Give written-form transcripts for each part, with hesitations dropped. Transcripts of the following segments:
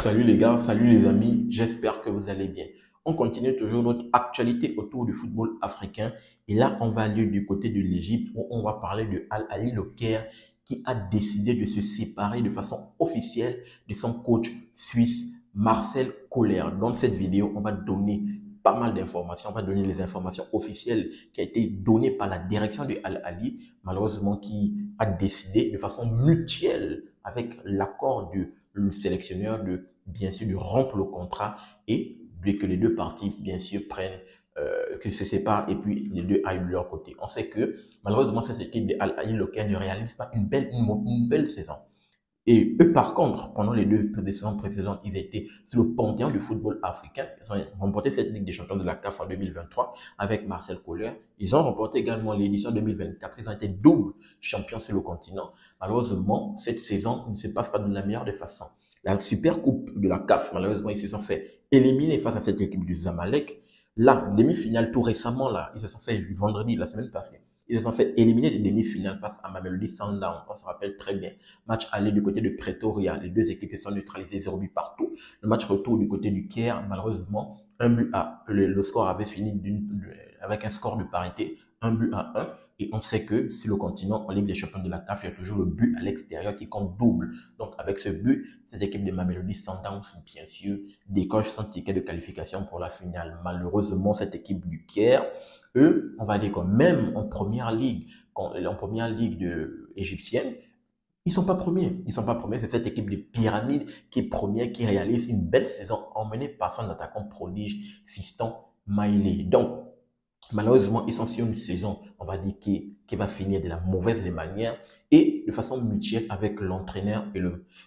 Salut les gars, salut les amis, j'espère que vous allez bien. On continue toujours notre actualité autour du football africain et là on va aller du côté de l'Égypte où on va parler de Al Ahly Le Caire qui a décidé de se séparer de façon officielle de son coach suisse Marcel Kohler. Dans cette vidéo, on va donner pas mal d'informations, on va donner les informations officielles qui ont été données par la direction de Al Ahly, malheureusement qui a décidé de façon mutuelle avec l'accord du le sélectionneur de bien sûr de rompre le contrat et de que les deux parties bien sûr prennent que se séparent et puis les deux aillent de leur côté. On sait que malheureusement cette équipe de Al Ahly ne réalise pas une belle saison. Et eux, par contre, pendant les deux saisons précédentes, ils étaient sur le panthéon du football africain. Ils ont remporté cette Ligue des champions de la CAF en 2023 avec Marcel Kohler. Ils ont remporté également l'édition 2024. Ils ont été double champions sur le continent. Malheureusement, cette saison ne se passe pas de la meilleure des façons. La super coupe de la CAF, malheureusement, ils se sont fait éliminer face à cette équipe du Zamalek. La demi-finale, tout récemment, là, ils se sont fait vendredi, la semaine passée. Ils se sont fait éliminer des demi-finales face à Mamelodi Sundowns. On se rappelle très bien. Match aller du côté de Pretoria, les deux équipes sont neutralisées 0 but partout. Le match retour du côté du Caire, malheureusement, un but à le score avait fini avec un score de parité, un but à un. Et on sait que sur le continent, en Ligue des champions de la CAF, il y a toujours le but à l'extérieur qui compte double. Donc avec ce but, cette équipe de Mamelodi Sundowns, bien sûr, décoche son ticket de qualification pour la finale. Malheureusement, cette équipe du Caire, eux, on va dire que même en première ligue égyptienne, ils sont pas premiers. Ils sont pas premiers. C'est cette équipe des pyramides qui est première, qui réalise une belle saison emmenée par son attaquant prodige, Fiston Maïlé. Donc, malheureusement, ils sont sur une saison, on va dire, qui va finir de la mauvaise des manières et de façon mutuelle avec l'entraîneur et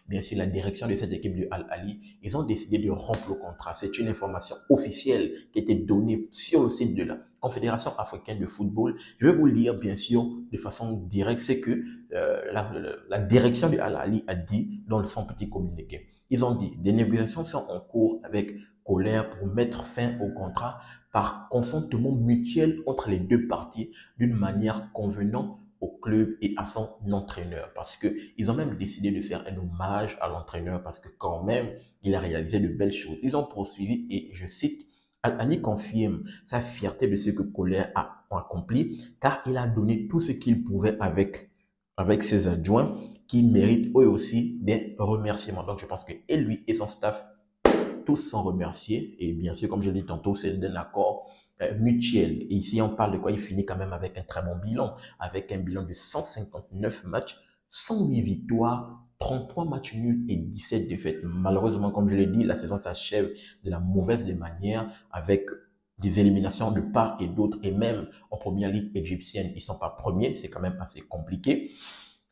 bien sûr la direction de cette équipe de Al Ahly. Ils ont décidé de rompre le contrat. C'est une information officielle qui a été donnée sur le site de la Confédération africaine de football. Je vais vous le lire, bien sûr, de façon directe. C'est que la direction de Al Ahly a dit dans son petit communiqué. Ils ont dit, des négociations sont en cours avec Colère pour mettre fin au contrat par consentement mutuel entre les deux parties d'une manière convenant au club et à son entraîneur. Parce qu'ils ont même décidé de faire un hommage à l'entraîneur parce que quand même, il a réalisé de belles choses. Ils ont poursuivi et je cite, Al-Ani confirme sa fierté de ce que Colère a accompli car il a donné tout ce qu'il pouvait avec ses adjoints qui méritent eux aussi des remerciements. Donc je pense que et lui et son staff tous sont remerciés. Et bien sûr, comme je l'ai dit tantôt, c'est d'un accord mutuel. Et ici, on parle de quoi? Il finit quand même avec un très bon bilan, avec un bilan de 159 matchs, 108 victoires, 33 matchs nuls et 17 défaites. Malheureusement, comme je l'ai dit, la saison s'achève de la mauvaise des manières avec des éliminations de part et d'autre. Et même en première ligue égyptienne, ils ne sont pas premiers. C'est quand même assez compliqué.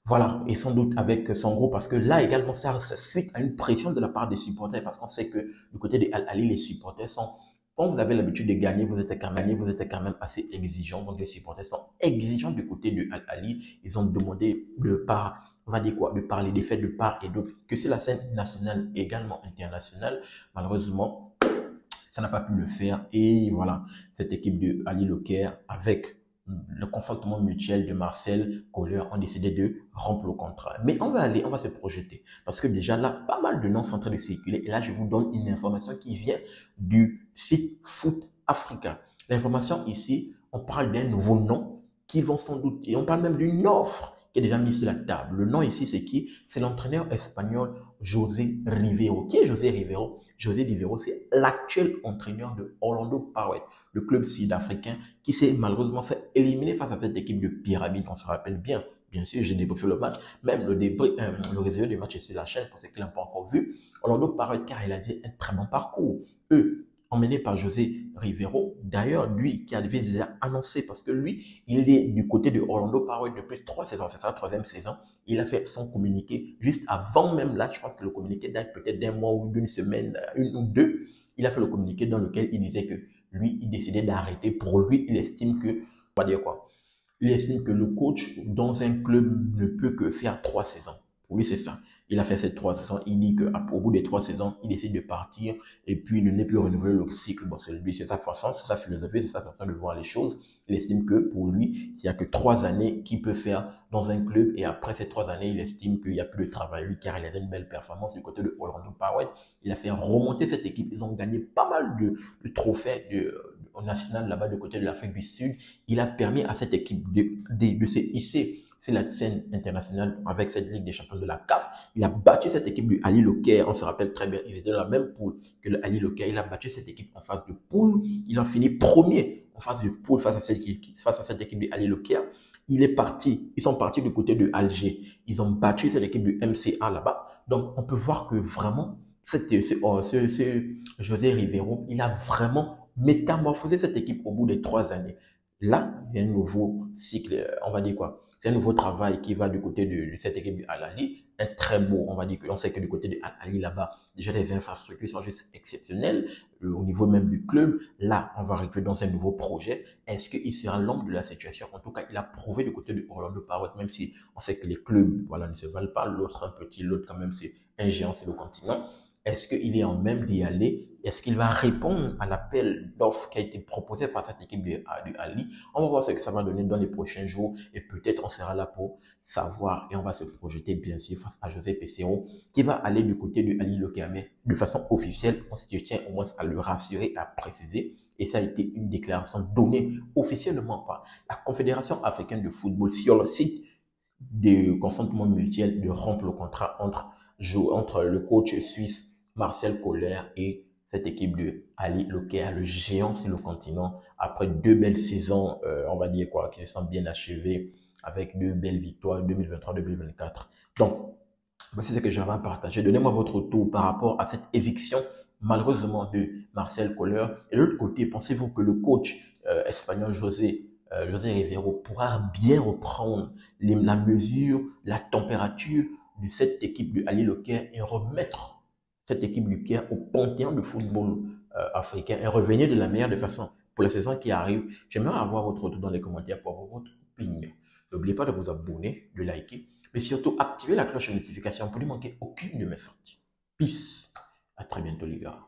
Voilà, et sans doute avec son groupe, parce que là également, ça suite à une pression de la part des supporters, parce qu'on sait que du côté des Al Ahly, les supporters sont, quand vous avez l'habitude de gagner, vous êtes quand même assez exigeant. Donc les supporters sont exigeants du côté de Al Ahly. Ils ont demandé de part, on va dire quoi, de par les défaites de part et d'autre, que c'est la scène nationale et également internationale. Malheureusement, ça n'a pas pu le faire. Et voilà, cette équipe de Ali Lecaire, avec le consentement mutuel de Marcel Kohler, ont décidé de rompre le contrat. Mais on va se projeter. Parce que déjà là, pas mal de noms sont en train de circuler. Et là, je vous donne une information qui vient du site Foot Africa. L'information ici, on parle d'un nouveau nom qui vont sans doute, et on parle même d'une offre qui est déjà mise sur la table. Le nom ici, c'est qui? C'est l'entraîneur espagnol José Rivero. Qui est José Rivero? José Rivero, c'est l'actuel entraîneur de Orlando Pirates, le club sud-africain qui s'est malheureusement fait éliminer face à cette équipe de pyramide. On se rappelle bien. Bien sûr, j'ai débriefé le match. Même le résumé du match est sur la chaîne pour ceux qui ne l'ont pas encore vu. Orlando Pirates, car il a dit un très bon parcours. Eux, emmené par José Rivero. D'ailleurs, lui qui avait déjà annoncé, parce que lui, il est du côté de Orlando Pirates depuis 3 saisons, c'est sa troisième saison. Il a fait son communiqué juste avant même là. Je pense que le communiqué date peut-être d'un mois ou d'une semaine, une ou deux. Il a fait le communiqué dans lequel il disait que lui, il décidait d'arrêter. Pour lui, il estime que, on va dire quoi, il estime que le coach dans un club ne peut que faire 3 saisons. Pour lui, c'est ça. Il a fait ces 3 saisons. Il dit qu'au bout des 3 saisons, il décide de partir et puis il ne n'est plus renouveler le cycle. Bon, c'est lui, c'est sa façon, c'est sa philosophie, c'est sa façon de voir les choses. Il estime que pour lui, il n'y a que 3 années qu'il peut faire dans un club et après ces 3 années, il estime qu'il n'y a plus de travail. Lui qui a réalisé une belle performance du côté de Orlando Pirates, il a fait remonter cette équipe. Ils ont gagné pas mal de trophées au national là-bas du côté de l'Afrique du Sud. Il a permis à cette équipe de se hisser sur la scène internationale avec cette Ligue des champions de la CAF. Il a battu cette équipe du Ali Loker. On se rappelle très bien, ils étaient dans la même poule que le Ali Loker. Il a battu cette équipe en phase de poule. Il a fini premier en phase de poule face à cette équipe du Ali Loker. Ils sont partis du côté de Alger. Ils ont battu cette équipe du MCA là-bas. Donc, on peut voir que vraiment, José Rivero, il a vraiment métamorphosé cette équipe au bout des 3 années. Là, il y a un nouveau cycle, on va dire quoi? C'est un nouveau travail qui va du côté de cette équipe du Al-Ali. Un très beau, on va dire que on sait que du côté de Al-Ali là-bas, déjà les infrastructures sont juste exceptionnelles au niveau même du club. Là, on va arriver dans un nouveau projet. Est-ce qu'il sera l'homme de la situation? En tout cas, il a prouvé du côté de Orlando Pirates, même si on sait que les clubs, voilà, ne se valent pas. L'autre un petit, l'autre quand même c'est un géant, c'est le continent. Est-ce qu'il est en même d'y aller? Est-ce qu'il va répondre à l'appel d'offres qui a été proposé par cette équipe du Ali? On va voir ce que ça va donner dans les prochains jours et peut-être on sera là pour savoir et on va se projeter bien sûr face à José Peseiro qui va aller du côté du Ali Lokame de façon officielle. On se tient au moins à le rassurer, à préciser. Et ça a été une déclaration donnée officiellement par la Confédération africaine de football sur le site de consentement mutuel de rompre le contrat entre le coach suisse Marcel Kohler et cette équipe de Ali Loker, le géant sur le continent, après 2 belles saisons, on va dire quoi, qui se sont bien achevées avec 2 belles victoires 2023-2024. Donc, voici ce que j'avais à partager. Donnez-moi votre tour par rapport à cette éviction, malheureusement, de Marcel Kohler. Et de l'autre côté, pensez-vous que le coach espagnol José Rivero pourra bien reprendre la mesure, la température de cette équipe du Ali Loker et remettre cette équipe du Caire au panthéon de football africain et revenir de la meilleure des façons pour la saison qui arrive? J'aimerais avoir votre retour dans les commentaires pour avoir votre opinion. N'oubliez pas de vous abonner, de liker, mais surtout activer la cloche de notification pour ne manquer aucune de mes sorties. Peace. À très bientôt les gars.